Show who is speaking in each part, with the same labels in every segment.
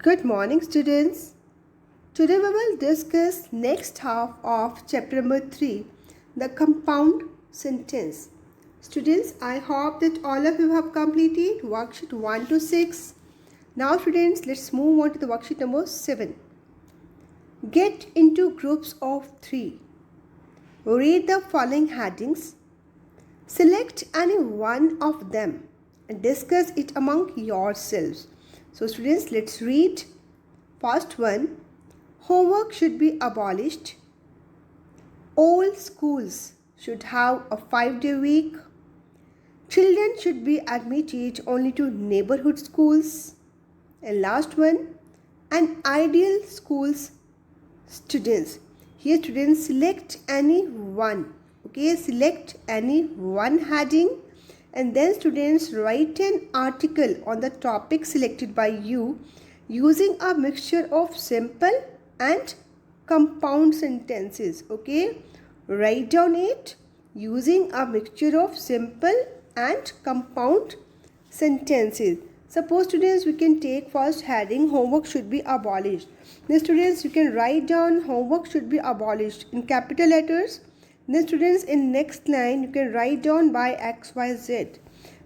Speaker 1: Good morning, students. Today we will discuss next half of chapter number 3, the compound sentence. Students, I hope that all of you have completed worksheet 1 to 6. Now students, let's move on to the worksheet number 7. Get into groups of 3. Read the following headings. Select any one of them and discuss it among yourselves. So students, let's read. First one, homework should be abolished. All schools should have a 5-day week. Children should be admitted only to neighborhood schools. And last one, an ideal school's students. Here students, select any one. Okay, select any one heading. And then students, write an article on the topic selected by you using a mixture of simple and compound sentences. Okay, write down it using a mixture of simple and compound sentences. Suppose students, we can take first heading, homework should be abolished. Then students, you can write down homework should be abolished in capital letters. Then students, in next line you can write down by XYZ.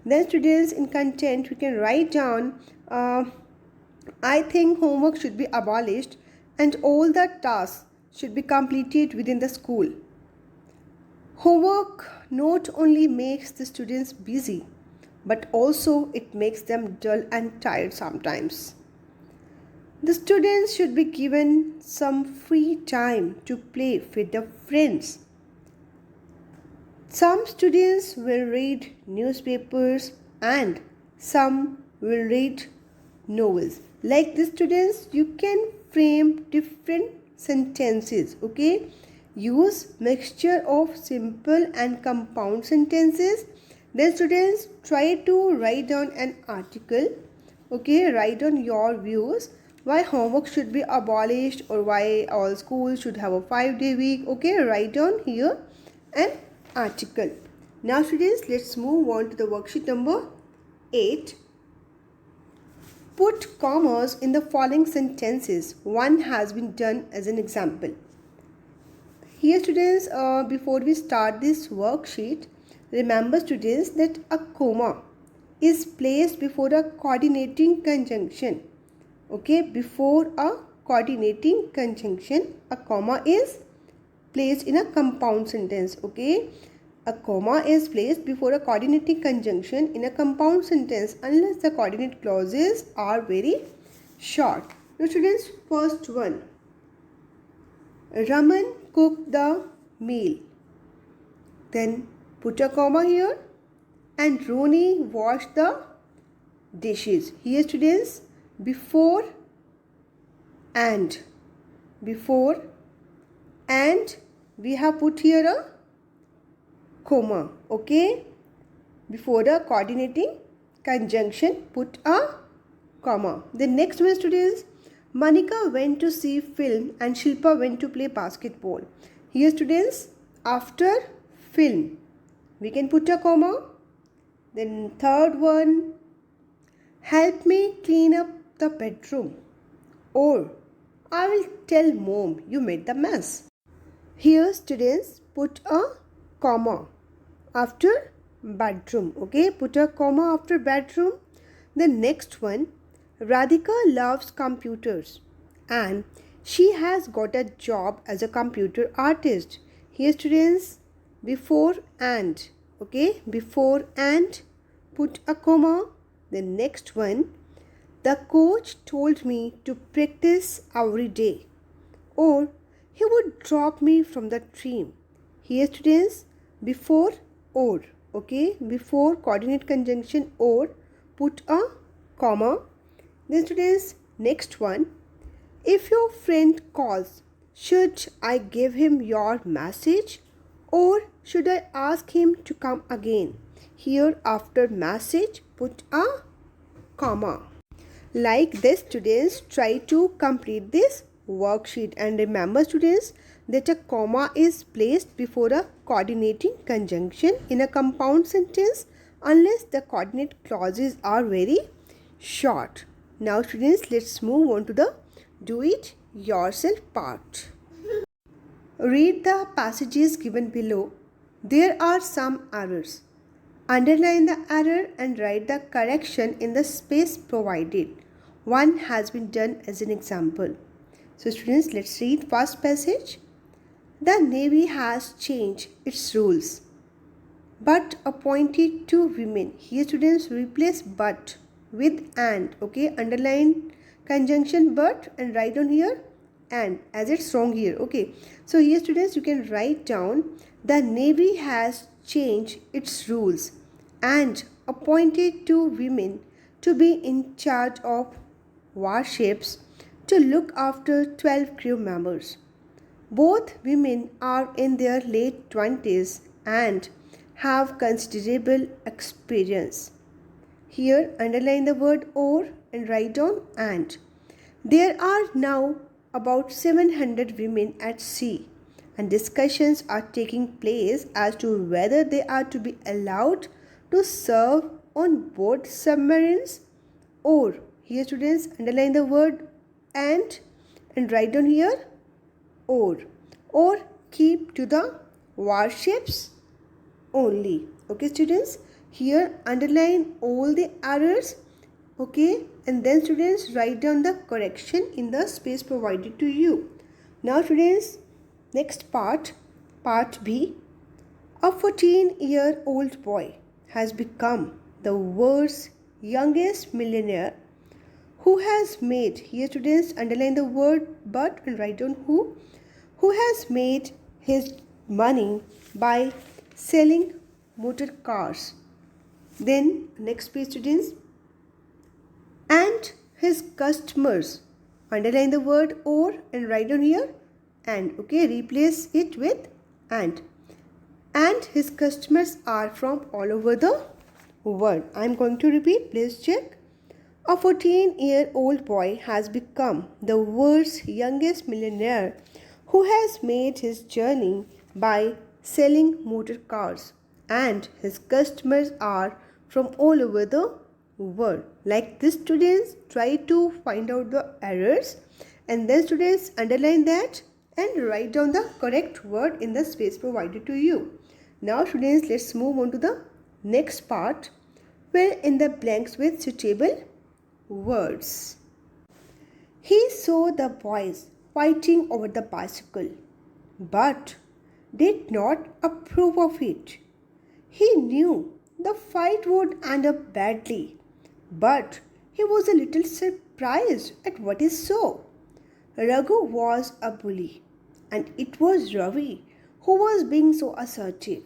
Speaker 1: Then students, in content we can write down I think homework should be abolished and all the tasks should be completed within the school. Homework not only makes the students busy, but also it makes them dull and tired sometimes. The students should be given some free time to play with their friends. Some students will read newspapers and some will read novels. Like the students, you can frame different sentences. Okay, use mixture of simple and compound sentences. Then students, try to write down an article. Okay, write down your views why homework should be abolished or why all schools should have a 5-day week. Okay, write down here an article. Now students, let's move on to the worksheet number 8. Put commas in the following sentences. One has been done as an example. Here students, before we start this worksheet, remember students that a comma is placed before a coordinating conjunction. Okay, before a coordinating conjunction, a comma is placed in a compound sentence. Okay, a comma is placed before a coordinating conjunction in a compound sentence unless the coordinate clauses are very short. Now students, first one, Raman cooked the meal. Then put a comma here, and Roni washed the dishes. Here students, before and we have put here a comma. Okay, before the coordinating conjunction put a comma. The next one students, Manika went to see film and Shilpa went to play basketball. Here students, after film we can put a comma. Then third one, help me clean up the bedroom, or I will tell mom you made the mess. Here students, put a comma after bedroom. Okay, put a comma after bedroom. The next one, Radhika loves computers and she has got a job as a computer artist. Here students, before and. Okay, before and put a comma. The next one, the coach told me to practice every day, or he would drop me from the train. Here students, before or. Okay, before coordinate conjunction or put a comma. Then students, next one, if your friend calls, should I give him your message or should I ask him to come again? Here after message put a comma. Like this students, try to complete this worksheet, and remember students that a comma is placed before a coordinating conjunction in a compound sentence unless the coordinate clauses are very short. Now students, let's move on to the do it yourself part. Read the passages given below. There are some errors. Underline the error and write the correction in the space provided. One has been done as an example. So students, let's read first passage. The Navy has changed its rules, but appointed 2 women. Here students, replace but with and. Okay, underline conjunction but and write down here and as it's wrong here. Okay, so here students, you can write down the Navy has changed its rules and appointed 2 women to be in charge of warships to look after 12 crew members. Both women are in their late 20s and have considerable experience. Here, underline the word or and write down and. There are now about 700 women at sea, and discussions are taking place as to whether they are to be allowed to serve on board submarines or. Here students, underline the word and write down here or keep to the warships only. Okay students, here underline all the errors. Okay, and then students, write down the correction in the space provided to you. Now students, next part B. A 14-year-old boy has become the world's youngest millionaire who has made. Here students, underline the word but and write down who has made his money by selling motor cars. Then next page students, and his customers. Underline the word or and write down here and. Okay, replace it with and his customers are from all over the world. I am going to repeat, please check. A 14-year-old boy has become the world's youngest millionaire who has made his journey by selling motor cars, and his customers are from all over the world. Like this students, try to find out the errors and then students, underline that and write down the correct word in the space provided to you. Now students, let's move on to the next part. Fill in the blanks with suitable words. He saw the boys fighting over the bicycle, but did not approve of it. He knew the fight would end up badly, but he was a little surprised at what he saw. Raghu was a bully, and it was Ravi who was being so assertive.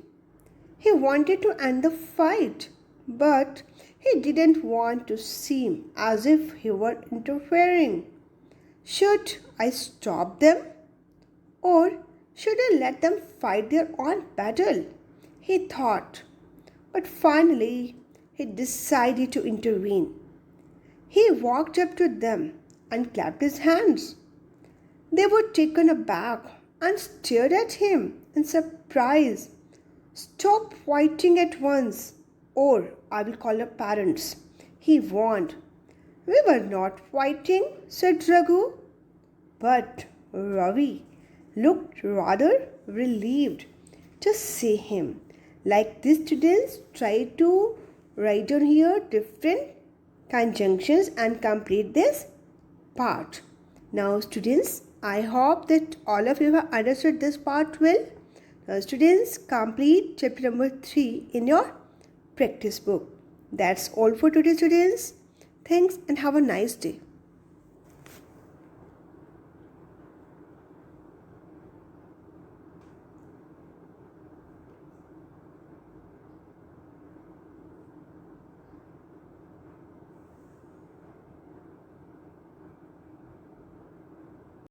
Speaker 1: He wanted to end the fight, but he didn't want to seem as if he were interfering. Should I stop them? Or should I let them fight their own battle? He thought. But finally, he decided to intervene. He walked up to them and clapped his hands. They were taken aback and stared at him in surprise. Stop fighting at once, or I will call your parents, he warned. We were not fighting, said Raghu. But Ravi looked rather relieved to see him. Like this students, try to write down here different conjunctions and complete this part. Now students, I hope that all of you have understood this part well. Now students, complete chapter number 3 in your practice book. That's all for today students. Thanks and have a nice day.